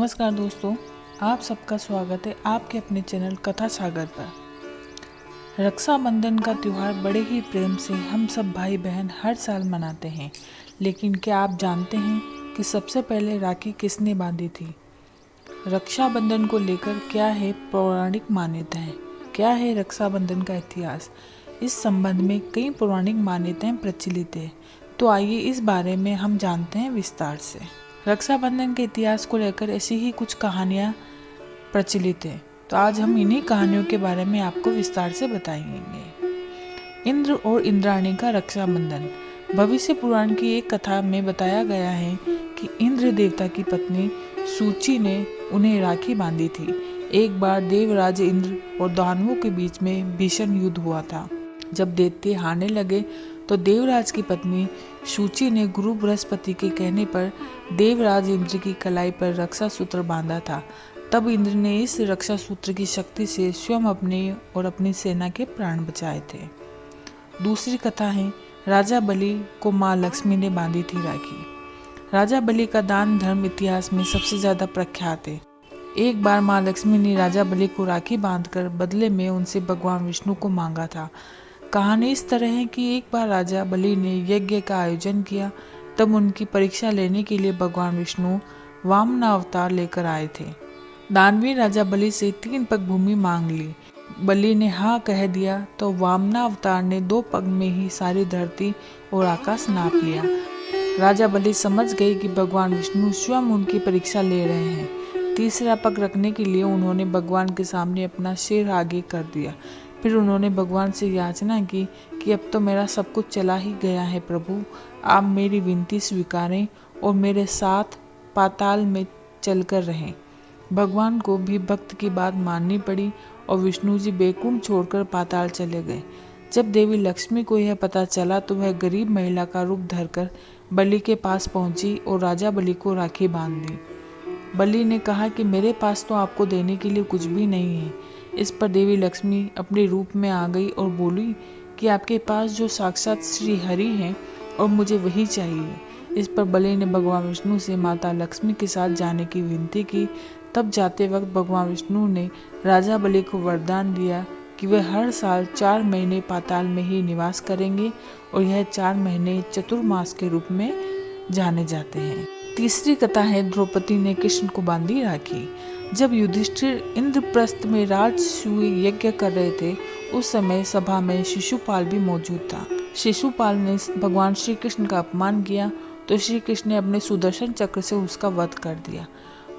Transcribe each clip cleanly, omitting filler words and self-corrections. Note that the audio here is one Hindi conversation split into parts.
नमस्कार दोस्तों, आप सबका स्वागत है आपके अपने चैनल कथा सागर पर। रक्षाबंधन का त्यौहार बड़े ही प्रेम से हम सब भाई बहन हर साल मनाते हैं। लेकिन क्या आप जानते हैं कि सबसे पहले राखी किसने बांधी थी? रक्षाबंधन को लेकर क्या है पौराणिक मान्यताएं? क्या है रक्षाबंधन का इतिहास? इस संबंध में कई पौराणिक मान्यताएं प्रचलित है। तो आइए इस बारे में हम जानते हैं विस्तार से। रक्षाबंधन के इतिहास को लेकर ऐसी ही कुछ कहानियां प्रचलित है। तो आज हम इन्हीं कहानियों के बारे में आपको विस्तार से बताएंगे। इंद्र और इंद्राणी का रक्षाबंधन। भविष्य पुराण की एक कथा में बताया गया है कि इंद्र देवता की पत्नी सूची ने उन्हें राखी बांधी थी। एक बार देवराज इंद्र और दानवों के बीच में भीषण युद्ध हुआ था। जब दैत्य हारने लगे तो देवराज की पत्नी सूची ने गुरु बृहस्पति के कहने पर देवराज इंद्र की कलाई पर रक्षा सूत्र बांधा था। तब इंद्र ने इस रक्षा सूत्र की शक्ति से स्वयं अपने और अपनी सेना के प्राण बचाए थे। दूसरी कथा है राजा बलि को माँ लक्ष्मी ने बांधी थी राखी। राजा बलि का दान धर्म इतिहास में सबसे ज्यादा प्रख्यात है। एक बार माँ लक्ष्मी ने राजा बलि को राखी बांधकर बदले में उनसे भगवान विष्णु को मांगा था। कहानी इस तरह है कि एक बार राजा बलि ने यज्ञ का आयोजन किया। तब उनकी परीक्षा लेने के लिए भगवान विष्णु वामन अवतार लेकर आए थे। दानवीर राजा बलि से 3 पग भूमि मांग ली। बलि ने हाँ कह दिया तो वामन अवतार ने 2 पग में ही सारी धरती और आकाश नाप लिया। राजा बलि समझ गए कि भगवान विष्णु स्वयं उनकी परीक्षा ले रहे हैं। तीसरा पग रखने के लिए उन्होंने भगवान के सामने अपना सिर आगे कर दिया। फिर उन्होंने भगवान से याचना की कि अब तो मेरा सब कुछ चला ही गया है प्रभु, आप मेरी विनती स्वीकारें और मेरे साथ पाताल में चलकर रहें। भगवान को भी भक्त की बात माननी पड़ी और विष्णु जी बैकुंठ छोड़कर पाताल चले गए। जब देवी लक्ष्मी को यह पता चला तो वह गरीब महिला का रूप धरकर बलि के पास पहुंची और राजा बलि को राखी बांध दी। बलि ने कहा कि मेरे पास तो आपको देने के लिए कुछ भी नहीं है। इस पर देवी लक्ष्मी अपने रूप में आ गई और बोली कि आपके पास जो साक्षात श्री हरि हैं और मुझे वही चाहिए। इस पर बलि ने भगवान विष्णु से माता लक्ष्मी के साथ जाने की विनती की। तब जाते वक्त भगवान विष्णु ने राजा बलि को वरदान दिया कि वह हर साल 4 महीने पाताल में ही निवास करेंगे और यह 4 महीने चतुर्मास के रूप में जाने जाते हैं। तीसरी कथा है द्रौपदी ने कृष्ण को बांधी राखी। जब युधिष्ठिर इंद्रप्रस्थ में राजसूय यज्ञ कर रहे थे उस समय सभा में शिशुपाल भी मौजूद था। शिशुपाल ने भगवान श्री कृष्ण का अपमान किया तो श्री कृष्ण ने अपने सुदर्शन चक्र से उसका वध कर दिया।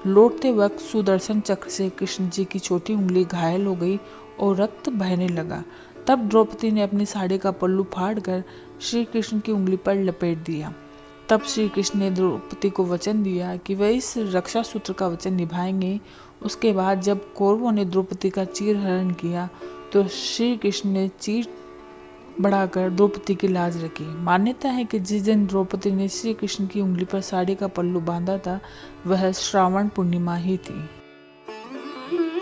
लौटते वक्त सुदर्शन चक्र से कृष्ण जी की छोटी उंगली घायल हो गई और रक्त बहने लगा। तब द्रौपदी ने अपनी साड़ी का पल्लू फाड़कर श्री कृष्ण की उंगली पर लपेट दिया। तब श्री कृष्ण ने द्रौपदी को वचन दिया कि वह इस रक्षा सूत्र का वचन निभाएंगे। उसके बाद जब कौरवों ने द्रौपदी का चीर हरण किया तो श्री कृष्ण ने चीर बढ़ाकर द्रौपदी की लाज रखी। मान्यता है कि जिस दिन द्रौपदी ने श्री कृष्ण की उंगली पर साड़ी का पल्लू बांधा था वह श्रावण पूर्णिमा ही थी।